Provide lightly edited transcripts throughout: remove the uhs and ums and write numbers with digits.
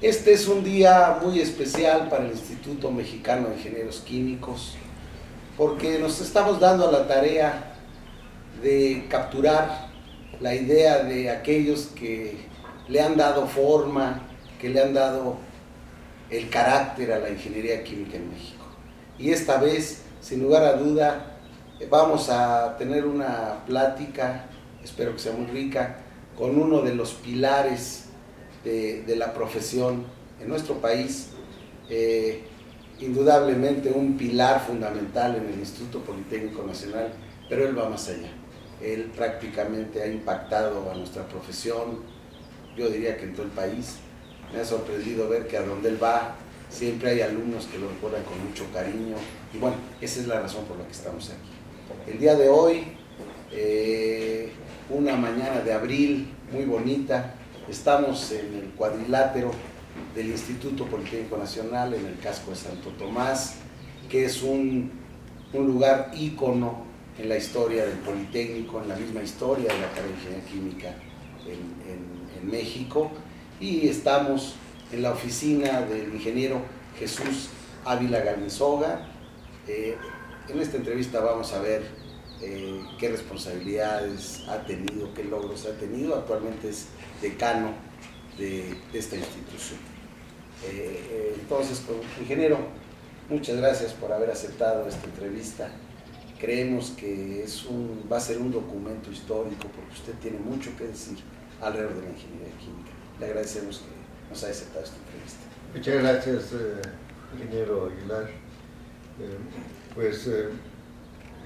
Este es un día muy especial para el Instituto Mexicano de Ingenieros Químicos, porque nos estamos dando a la tarea de capturar la idea de aquellos que le han dado forma, que le han dado el carácter a la ingeniería química en México. Y esta vez, sin lugar a duda, vamos a tener una plática, espero que sea muy rica, con uno de los pilares de la profesión en nuestro país, indudablemente un pilar fundamental en el Instituto Politécnico Nacional, pero él va más allá. Él prácticamente ha impactado a nuestra profesión, yo diría que en todo el país. Me ha sorprendido ver que a donde él va siempre hay alumnos que lo recuerdan con mucho cariño, y bueno, esa es la razón por la que estamos aquí. El día de hoy, una mañana de abril muy bonita, estamos en el cuadrilátero del Instituto Politécnico Nacional, en el casco de Santo Tomás, que es un lugar ícono en la historia del Politécnico, en la misma historia de la carrera de Ingeniería Química en México, y estamos en la oficina del ingeniero Jesús Ávila Galinzoga. En esta entrevista vamos a ver qué responsabilidades ha tenido, qué logros ha tenido. Actualmente es decano de esta institución. Entonces, ingeniero, muchas gracias por haber aceptado esta entrevista. Creemos que va a ser un documento histórico porque usted tiene mucho que decir alrededor de la ingeniería química. Le agradecemos que nos haya aceptado esta entrevista. Muchas gracias, ingeniero Aguilar.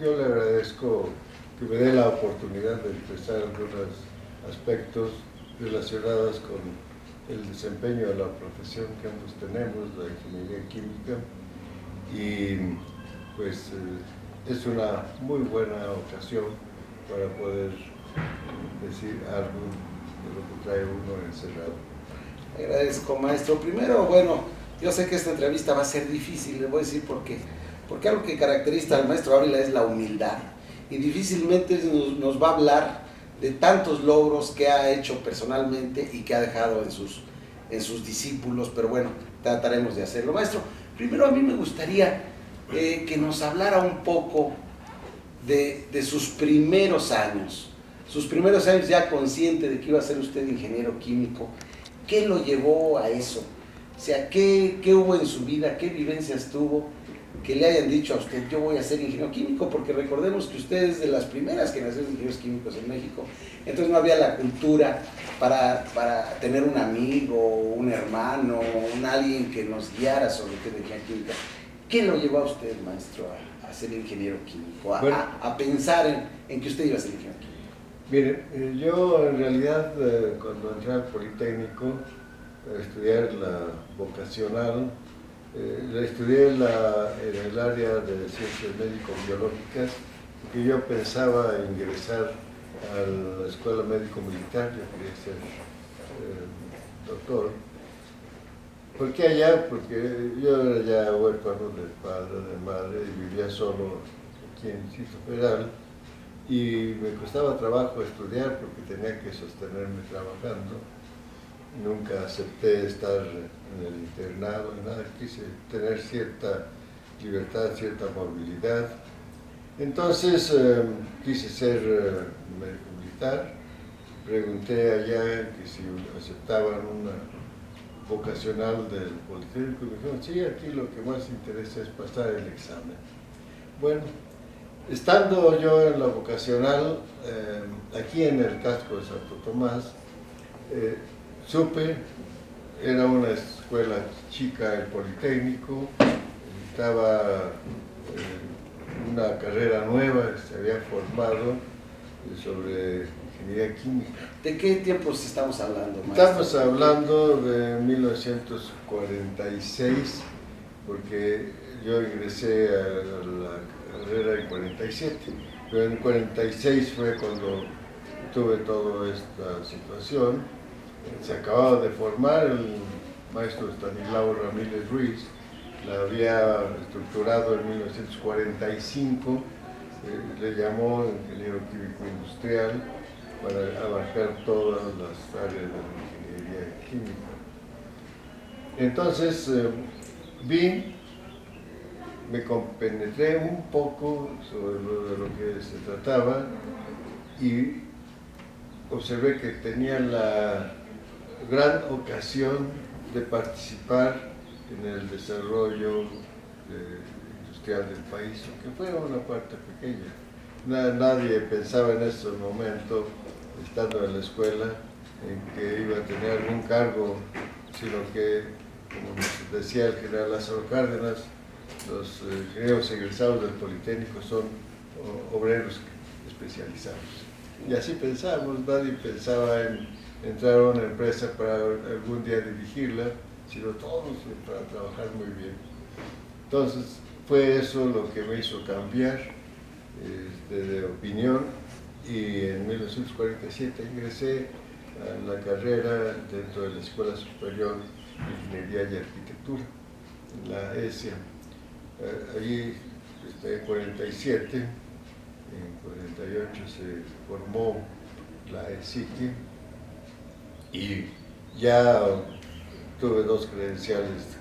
Yo le agradezco que me dé la oportunidad de expresar algunos aspectos relacionados con el desempeño de la profesión que ambos tenemos, la ingeniería química, y pues es una muy buena ocasión para poder decir algo de lo que trae uno encerrado. Agradezco, maestro. Primero, bueno, yo sé que esta entrevista va a ser difícil, le voy a decir por qué. Porque algo que caracteriza al maestro Ávila es la humildad, y difícilmente nos va a hablar de tantos logros que ha hecho personalmente y que ha dejado en sus discípulos, pero bueno, trataremos de hacerlo. Maestro, primero a mí me gustaría que nos hablara un poco de sus primeros años ya consciente de que iba a ser usted ingeniero químico. ¿Qué lo llevó a eso? O sea, ¿qué hubo en su vida? ¿Qué vivencias tuvo que le hayan dicho a usted, yo voy a ser ingeniero químico? Porque recordemos que usted es de las primeras generaciones de ingenieros químicos en México, entonces no había la cultura para tener un amigo, un hermano, alguien que nos guiara sobre qué es la ingeniería química. ¿Qué lo llevó a usted, maestro, a ser ingeniero químico, a pensar en que usted iba a ser ingeniero químico? Mire, yo en realidad cuando entré al Politécnico a estudiar la vocacional, la estudié en el área de ciencias médico-biológicas, porque yo pensaba ingresar a la escuela médico-militar, yo quería ser doctor. ¿Por qué allá? Porque yo era ya huérfano de padre, de madre, y vivía solo aquí en Distrito Federal, y me costaba trabajo estudiar porque tenía que sostenerme trabajando. Nunca acepté estar en el internado, nada, quise tener cierta libertad, cierta movilidad. Entonces quise ser médico militar, pregunté allá que si aceptaban una vocacional del Politécnico, y me dijeron, sí, aquí lo que más interesa es pasar el examen. Bueno, estando yo en la vocacional, aquí en el casco de Santo Tomás, supe, era una escuela chica, el Politécnico, estaba una carrera nueva que se había formado sobre ingeniería química. ¿De qué tiempos estamos hablando, maestro? Estamos hablando de 1946, porque yo ingresé a la carrera en 47, pero en 46 fue cuando tuve toda esta situación. Se acababa de formar el maestro Estanislao Ramírez Ruiz, la había estructurado en 1945, le llamó ingeniero químico industrial para abarcar todas las áreas de la ingeniería química. Entonces vi, me compenetré un poco sobre de lo que se trataba y observé que tenía la gran ocasión de participar en el desarrollo industrial del país, aunque fuera una parte pequeña. Nadie pensaba en ese momento, estando en la escuela, en que iba a tener algún cargo, sino que, como nos decía el general Lázaro Cárdenas, los ingenieros egresados del Politécnico son obreros especializados. Y así pensábamos, nadie pensaba en entrar a una empresa para algún día dirigirla, sino todos para trabajar muy bien. Entonces, fue eso lo que me hizo cambiar de opinión, y en 1947 ingresé a la carrera dentro de la Escuela Superior de Ingeniería y Arquitectura, en la ESIA. Allí, en 47, en 48 se formó la ESICI y ya tuve 2 credenciales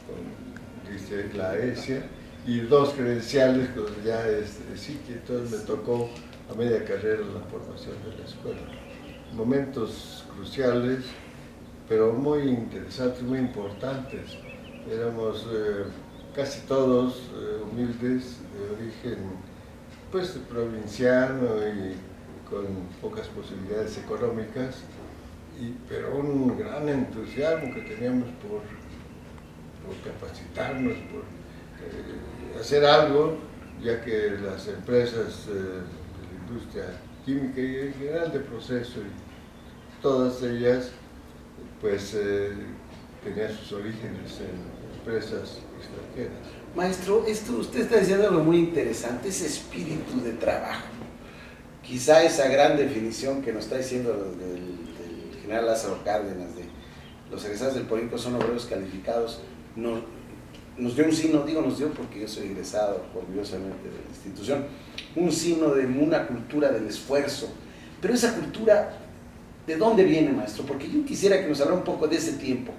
con la ESIA y 2 credenciales con ya ESICI, entonces me tocó a media carrera la formación de la escuela. Momentos cruciales, pero muy interesantes, muy importantes. Éramos casi todos humildes, de origen pues provinciano y con pocas posibilidades económicas, pero un gran entusiasmo que teníamos por capacitarnos, por hacer algo, ya que las empresas de la industria química y en general de proceso, y todas ellas pues tenían sus orígenes en empresas extranjeras. Maestro, esto usted está diciendo algo muy interesante, ese espíritu de trabajo. Quizá esa gran definición que nos está diciendo del general Lázaro Cárdenas, de los egresados del Politécnico son obreros calificados, nos dio un signo, digo nos dio porque yo soy egresado orgullosamente de la institución, un signo de una cultura del esfuerzo. Pero esa cultura, ¿de dónde viene, maestro? Porque yo quisiera que nos hablara un poco de ese tiempo.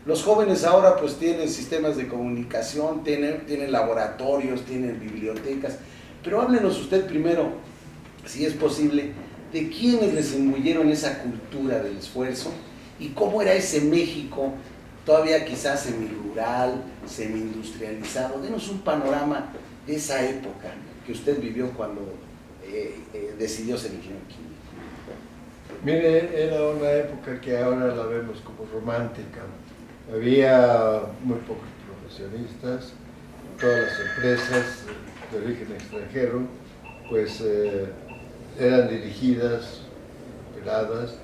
Los jóvenes ahora pues tienen sistemas de comunicación, tienen laboratorios, tienen bibliotecas, pero háblenos usted primero, si es posible, de quiénes les imbuyeron esa cultura del esfuerzo y cómo era ese México, todavía quizás semi-rural, semi-industrializado. Denos un panorama de esa época que usted vivió cuando decidió ser ingeniero químico. Mire, era una época que ahora la vemos como romántica. Había muy pocos profesionistas, todas las empresas de origen extranjero pues eran dirigidas, operadas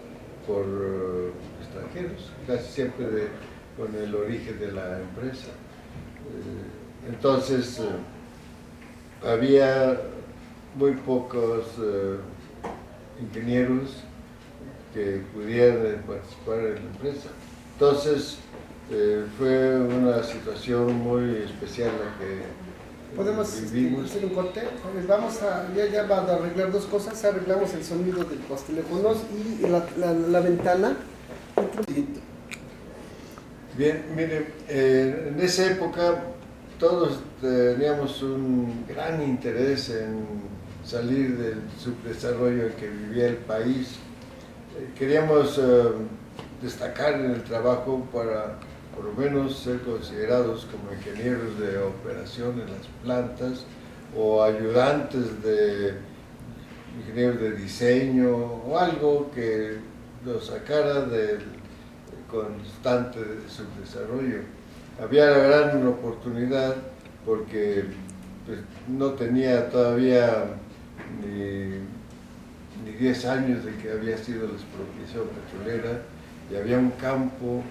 por extranjeros, casi siempre con el origen de la empresa. Entonces había muy pocos ingenieros que pudieran participar en la empresa. Entonces fue una situación muy especial la que podemos hacer un corte. Vamos a ya van a arreglar 2 cosas. Arreglamos el sonido de los teléfonos y la ventana. Bien, mire, en esa época todos teníamos un gran interés en salir del subdesarrollo en que vivía el país. Queríamos destacar en el trabajo para por lo menos ser considerados como ingenieros de operación en las plantas o ayudantes de ingenieros de diseño o algo que nos sacara del constante subdesarrollo. Había la gran oportunidad porque pues, no tenía todavía ni 10 años de que había sido la expropiación petrolera y había un campo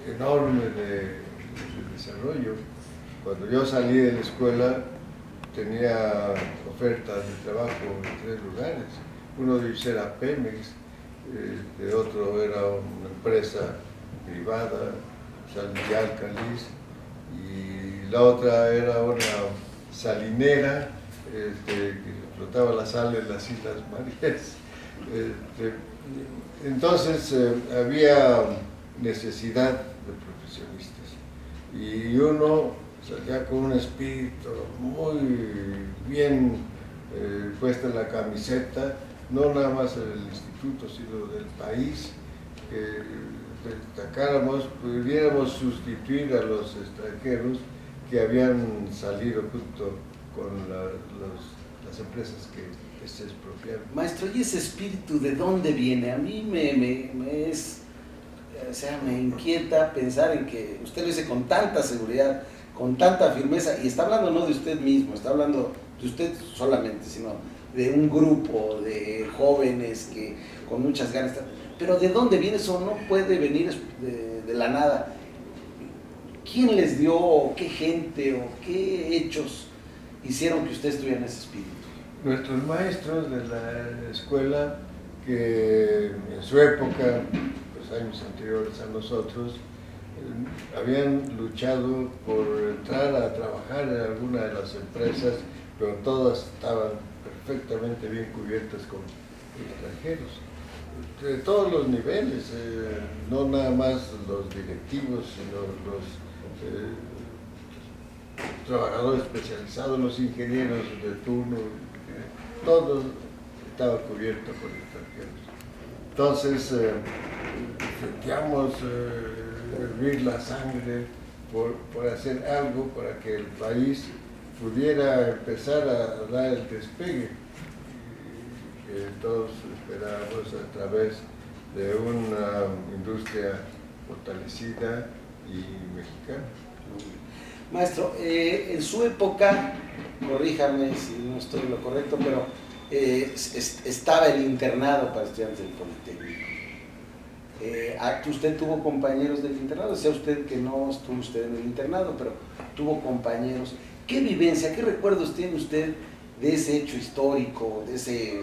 enorme de desarrollo. Cuando yo salí de la escuela tenía ofertas de trabajo en 3 lugares. Uno de ellos era Pemex, de otro era una empresa privada, Sal y Álcalis, y la otra era una salinera que explotaba la sal en las Islas Marías. Entonces había necesidad de profesionistas. y uno salía con un espíritu muy bien puesta en la camiseta, no nada más del instituto, sino del país, que destacáramos, pudiéramos sustituir a los extranjeros que habían salido junto con las empresas que se expropiaron. Maestro, ¿y ese espíritu de dónde viene? A mí me inquieta pensar en que usted lo dice con tanta seguridad, con tanta firmeza, y está hablando no de usted mismo, está hablando de usted solamente, sino de un grupo de jóvenes que con muchas ganas. Pero ¿de dónde viene eso? No puede venir de la nada. ¿Quién les dio, o qué gente, o qué hechos hicieron que usted estuviera en ese espíritu? Nuestros maestros de la escuela, que en su época, los años anteriores a nosotros, habían luchado por entrar a trabajar en alguna de las empresas, pero todas estaban perfectamente bien cubiertas con extranjeros, de todos los niveles, no nada más los directivos, sino los trabajadores especializados, los ingenieros de turno, todo estaba cubierto por extranjeros. Entonces, sentíamos hervir la sangre por hacer algo para que el país pudiera empezar a dar el despegue que todos esperábamos a través de una industria fortalecida y mexicana. Maestro, en su época, corríjame si no estoy en lo correcto, pero estaba el internado para estudiantes del Politécnico. Usted tuvo compañeros del internado, decía usted que no estuvo usted en el internado, pero tuvo compañeros. ¿Qué vivencia, qué recuerdos tiene usted de ese hecho histórico, de ese,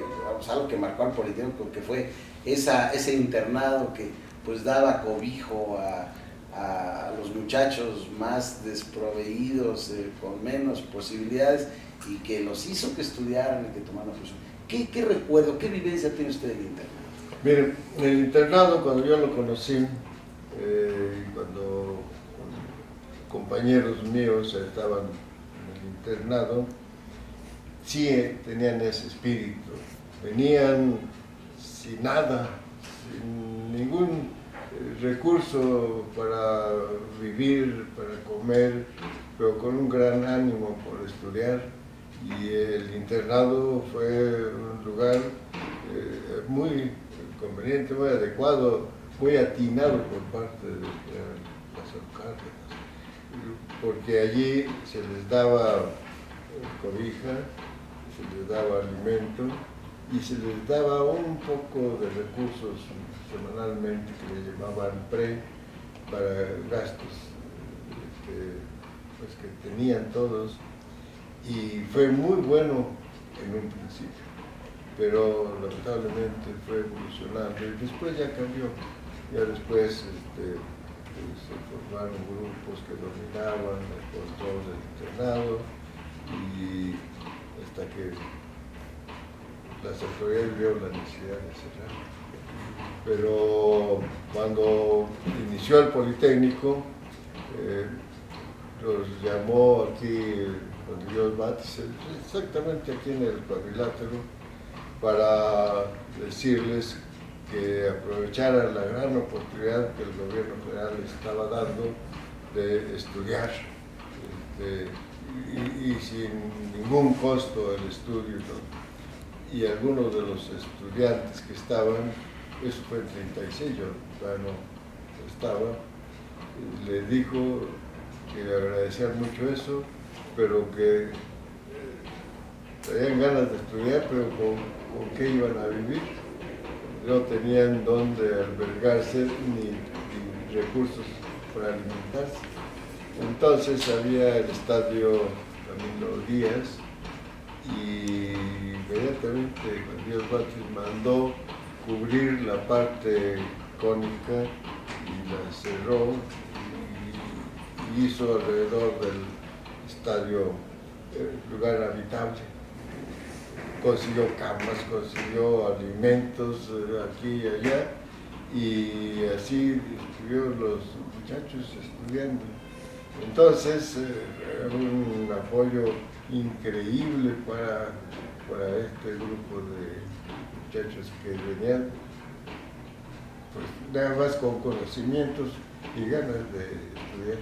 algo que marcó al Politécnico, que fue ese internado que pues daba cobijo a los muchachos más desproveídos, con menos posibilidades, y que los hizo que estudiaran y que tomaran la profesión? ¿Qué recuerdo, qué vivencia tiene usted del internado? Mire, el internado, cuando yo lo conocí, cuando compañeros míos estaban en el internado, sí tenían ese espíritu. Venían sin nada, sin ningún recurso para vivir, para comer, pero con un gran ánimo por estudiar. Y el internado fue un lugar muy conveniente, muy adecuado, muy atinado por parte de las Cárdenas, porque allí se les daba cobija, se les daba alimento y se les daba un poco de recursos semanalmente que le llamaban pre para gastos que tenían todos, y fue muy bueno en un principio, pero lamentablemente fue evolucionando y después ya cambió. Ya después se formaron grupos que dominaban el control del internado, y hasta que las autoridades vieron la necesidad de cerrar. Pero cuando inició el Politécnico, los llamó aquí Juan Dios Batis, exactamente aquí en el cuadrilátero, para decirles que aprovecharan la gran oportunidad que el gobierno federal les estaba dando de estudiar, y sin ningún costo el estudio, ¿no? Y algunos de los estudiantes que estaban, eso fue en 36, yo todavía no estaba, le dijo que agradecían mucho eso, pero que tenían ganas de estudiar, pero con qué iban a vivir. No tenían dónde albergarse ni recursos para alimentarse. Entonces había el estadio Camilo Díaz, y inmediatamente Juan Dios Batis mandó cubrir la parte cónica y la cerró, y hizo alrededor del estadio lugar habitable. Consiguió camas, consiguió alimentos aquí y allá, y así estuvieron los muchachos estudiando. Entonces, un apoyo increíble para este grupo de muchachos que venían, pues nada más con conocimientos y ganas de estudiar.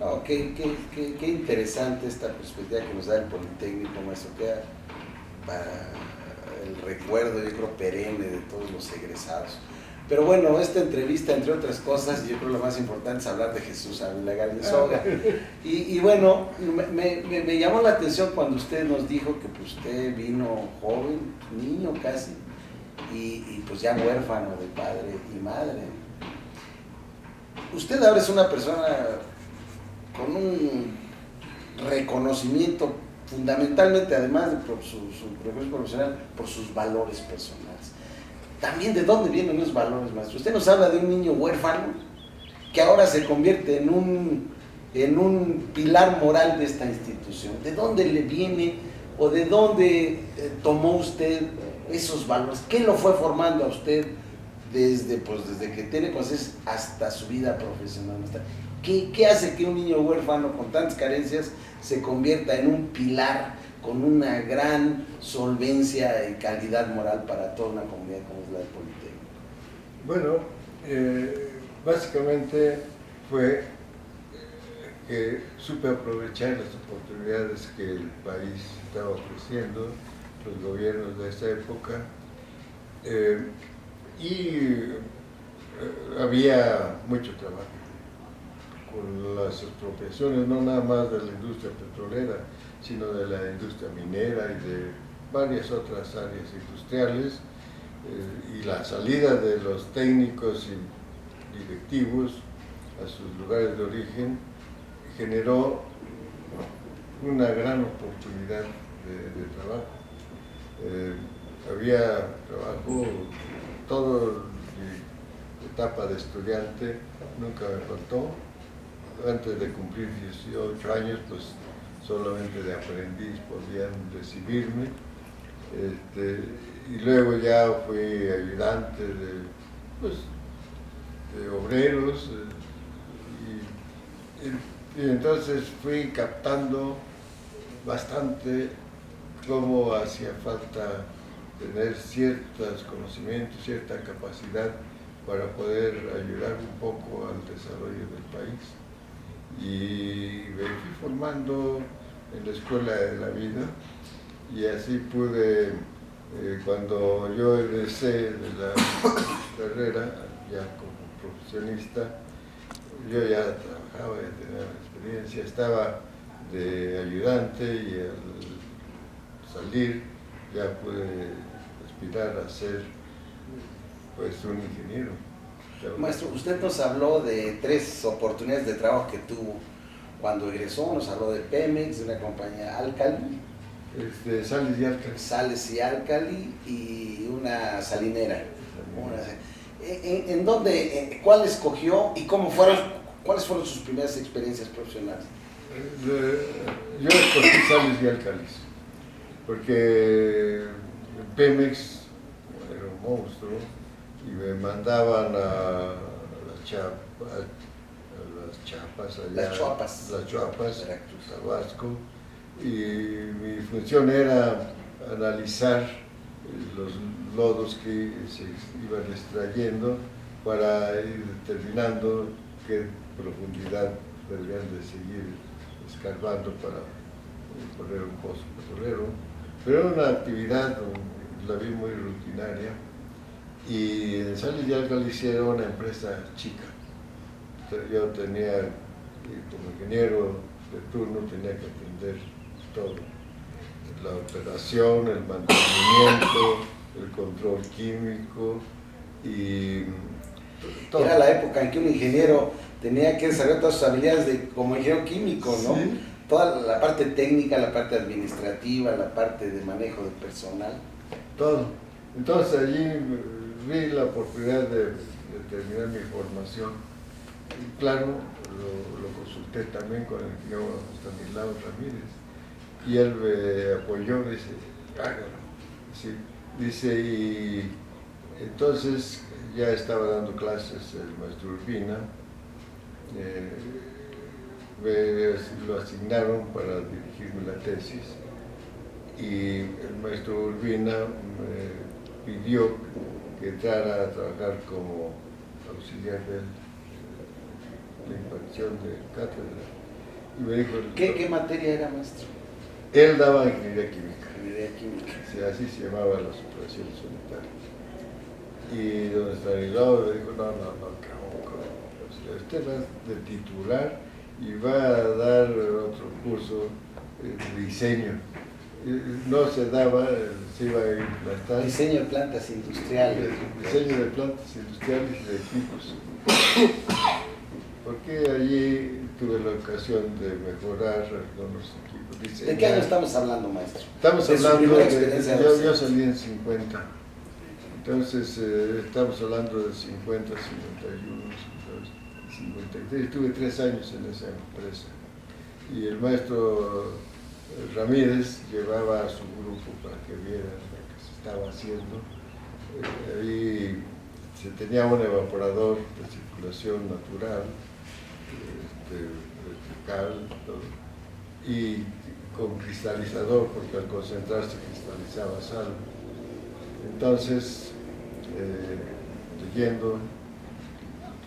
Oh, qué interesante esta perspectiva que nos da el Politécnico, maestro, queda para el recuerdo, yo creo, perenne de todos los egresados. Pero bueno, esta entrevista, entre otras cosas, yo creo lo más importante es hablar de Jesús Ávila Galdezoga. Y bueno, me llamó la atención cuando usted nos dijo que pues, usted vino joven, niño casi, y pues ya huérfano de padre y madre. Usted ahora es una persona con un reconocimiento fundamentalmente, además de por su progreso profesional, por sus valores personales. También, ¿de dónde vienen esos valores, maestro? Usted nos habla de un niño huérfano que ahora se convierte en un pilar moral de esta institución. ¿De dónde le viene o de dónde tomó usted esos valores? ¿Qué lo fue formando a usted desde que tiene conciencia hasta su vida profesional? ¿Qué hace que un niño huérfano con tantas carencias se convierta en un pilar con una gran solvencia y calidad moral para toda una comunidad como es la del Politécnico? Bueno, básicamente fue que supe aprovechar las oportunidades que el país estaba ofreciendo, los gobiernos de esa época, y había mucho trabajo con las expropiaciones, no nada más de la industria petrolera, sino de la industria minera y de varias otras áreas industriales, y la salida de los técnicos y directivos a sus lugares de origen generó una gran oportunidad de trabajo. Había trabajo, toda mi etapa de estudiante nunca me faltó. Antes de cumplir 18 años, pues solamente de aprendiz podían recibirme, y luego ya fui ayudante de obreros, y entonces fui captando bastante cómo hacía falta tener ciertos conocimientos, cierta capacidad para poder ayudar un poco al desarrollo del país. Y me fui formando en la escuela de la vida, y así pude, cuando yo egresé de la carrera, ya como profesionista, yo ya trabajaba, ya tenía experiencia, estaba de ayudante, y al salir ya pude aspirar a ser pues un ingeniero. Maestro, usted nos habló de 3 oportunidades de trabajo que tuvo cuando egresó. Nos habló de Pemex, de una compañía Alcali, Sales y Alcali. Sales y Alcali, y una salinera. ¿En dónde, cuál escogió y cuáles fueron sus primeras experiencias profesionales? Yo escogí Sales y Alcali, porque Pemex era un monstruo y me mandaban a las Chiapas, allá, las Chuapas, Tabasco, y mi función era analizar los lodos que se iban extrayendo para ir determinando qué profundidad deberían de seguir escarbando para poner un pozo petrolero. Pero era una actividad, la vi muy rutinaria, y en Sales y Alcali era una empresa chica. Yo tenía, como ingeniero de turno, tenía que atender todo: la operación, el mantenimiento, el control químico y todo. Era la época en que un ingeniero tenía que desarrollar todas sus habilidades como ingeniero químico, ¿no? Sí. Toda la parte técnica, la parte administrativa, la parte de manejo de personal. Todo. Entonces allí vi la oportunidad de terminar mi formación. Y claro, lo consulté también con el ingeniero Stanislao Ramírez, y él me apoyó, dice, hágalo. Sí. Dice, y entonces ya estaba dando clases el maestro Urbina, lo asignaron para dirigirme la tesis y el maestro Urbina me pidió que entrara a trabajar como auxiliar de la impartición de cátedra. Y me dijo, ¿Qué materia era, maestro? él daba ingeniería química. Ingeniería química. Sí, así se llamaba las operaciones unitarias. Y don Estanislao me dijo, no, usted va de titular y va a dar otro curso de diseño. No se daba, se iba a implantar. Diseño de plantas industriales. Diseño de plantas industriales y de equipos. Porque allí tuve la ocasión de mejorar algunos equipos. ¿De qué año estamos hablando, maestro? Estamos De su hablando primera de, experiencia yo salí en 50. Entonces, estamos hablando de 50, 51, 53. Estuve 3 años en esa empresa. Y el maestro Ramírez llevaba a su grupo para que vieran lo que se estaba haciendo. Ahí se tenía un evaporador de circulación natural, vertical, todo, y con cristalizador, porque al concentrarse cristalizaba sal. Entonces, leyendo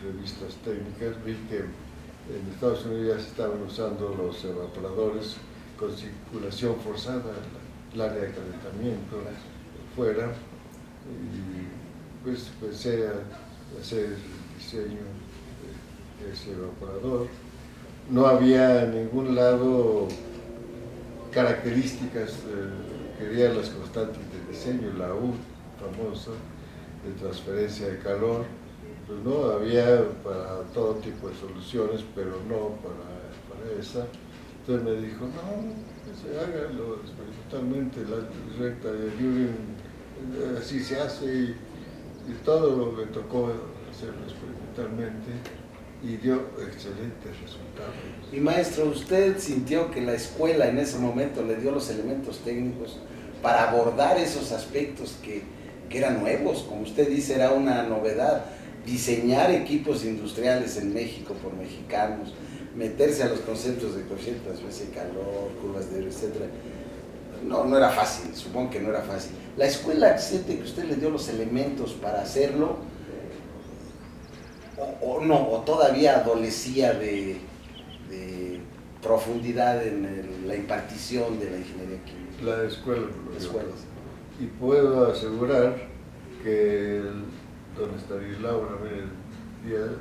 revistas técnicas, vi que en Estados Unidos ya se estaban usando los evaporadores con circulación forzada, el área de calentamiento fuera, y pues empecé a hacer el diseño de ese evaporador. No había en ningún lado características, quería las constantes de diseño, la U famosa, de transferencia de calor. Pues no, había para todo tipo de soluciones, pero no para esa. Entonces me dijo, no, que se haga experimentalmente, la recta de Newton, así se hace, y todo lo que tocó hacerlo experimentalmente, y dio excelentes resultados. Y maestro, ¿usted sintió que la escuela en ese momento le dio los elementos técnicos para abordar esos aspectos que eran nuevos? Como usted dice, era una novedad. Diseñar equipos industriales en México por mexicanos, meterse a los conceptos de coeficiente de transferencia de calor, curvas de etc. No era fácil, supongo que no era fácil. ¿La escuela siente que usted le dio los elementos para hacerlo? ¿O no? ¿O todavía adolecía de profundidad en la impartición de la ingeniería química? La escuela. La escuela. Y puedo asegurar que don Estanislao Ramírez Díaz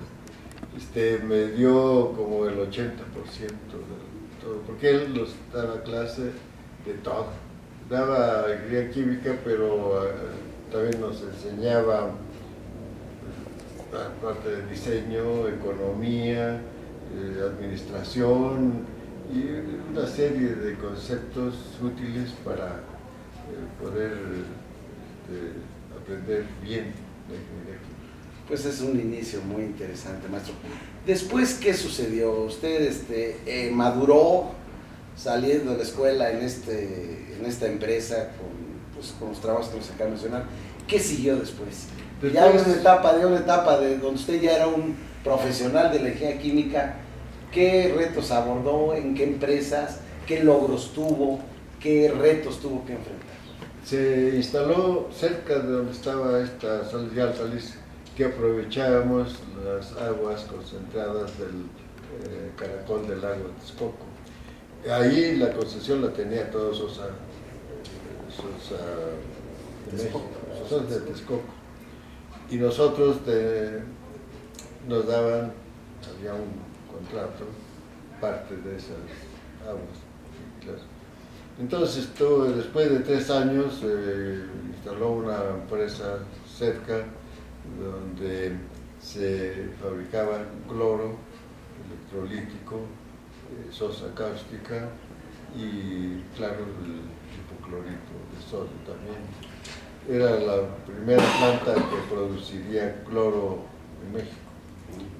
me dio como el 80% de todo, porque él nos daba clase de todo. Daba ingeniería química, pero también nos enseñaba parte de diseño, economía, administración y una serie de conceptos útiles para poder aprender bien la ingeniería química. Pues es un inicio muy interesante, maestro. Después, ¿qué sucedió? Usted maduró saliendo de la escuela en esta empresa con los trabajos que nos acaba de mencionar. ¿Qué siguió después? Ya en una etapa de donde usted ya era un profesional de la ingeniería química. ¿Qué retos abordó? ¿En qué empresas? ¿Qué logros tuvo? ¿Qué retos tuvo que enfrentar? Se instaló cerca de donde estaba esta sal de Általis, que aprovechábamos las aguas concentradas del caracol del lago de Texcoco. Ahí la concesión la tenía todos esos de Texcoco. Y nosotros nos daban, había un contrato, parte de esas aguas. Claro. Entonces, después de 3 años, instaló una empresa cerca donde se fabricaba cloro electrolítico, sosa cáustica y, claro, el hipoclorito de sodio también. Era la primera planta que produciría cloro en México.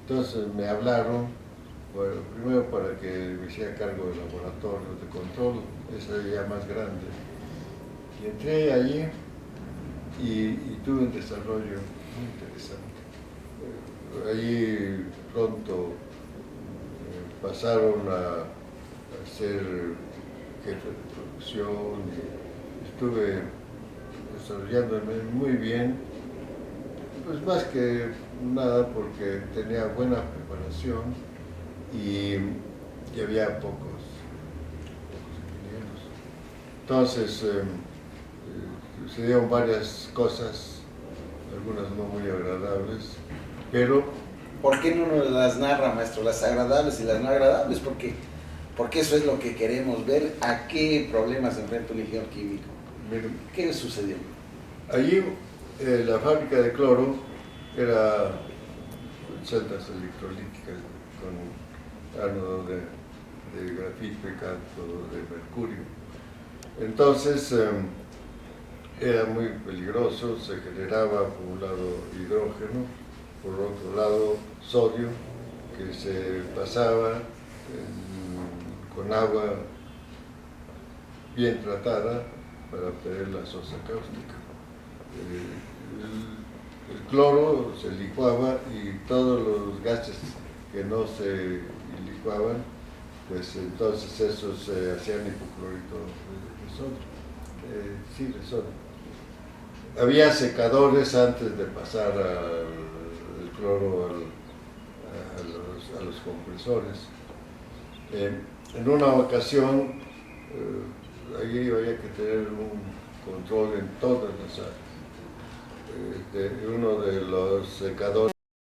Entonces me hablaron, bueno, primero para que me hiciera cargo del laboratorio de control, ese ya más grande. Y entré allí y tuve un desarrollo muy interesante. Allí pronto pasaron a ser jefe de producción y estuve desarrollándome muy bien, pues más que nada porque tenía buena preparación y había pocos ingenieros. Entonces se dieron varias cosas, algunas no muy agradables, pero... ¿Por qué no nos las narra, maestro? Las agradables y las no agradables, porque eso es lo que queremos ver. ¿A qué problemas se enfrenta un ingeniero químico? Miren, ¿Qué sucedió? allí la fábrica de cloro era celdas electrolíticas con ánodo de grafito y cátodo de mercurio. Entonces era muy peligroso, se generaba por un lado hidrógeno, por otro lado sodio, que se pasaba con agua bien tratada para obtener la sosa cáustica. El cloro se licuaba y todos los gases que no se licuaban, pues entonces esos se hacían hipoclorito de sodio. De sodio. Había secadores antes de pasar el cloro a los compresores. En una ocasión, ahí había que tener un control en todas las áreas. Uno de los secadores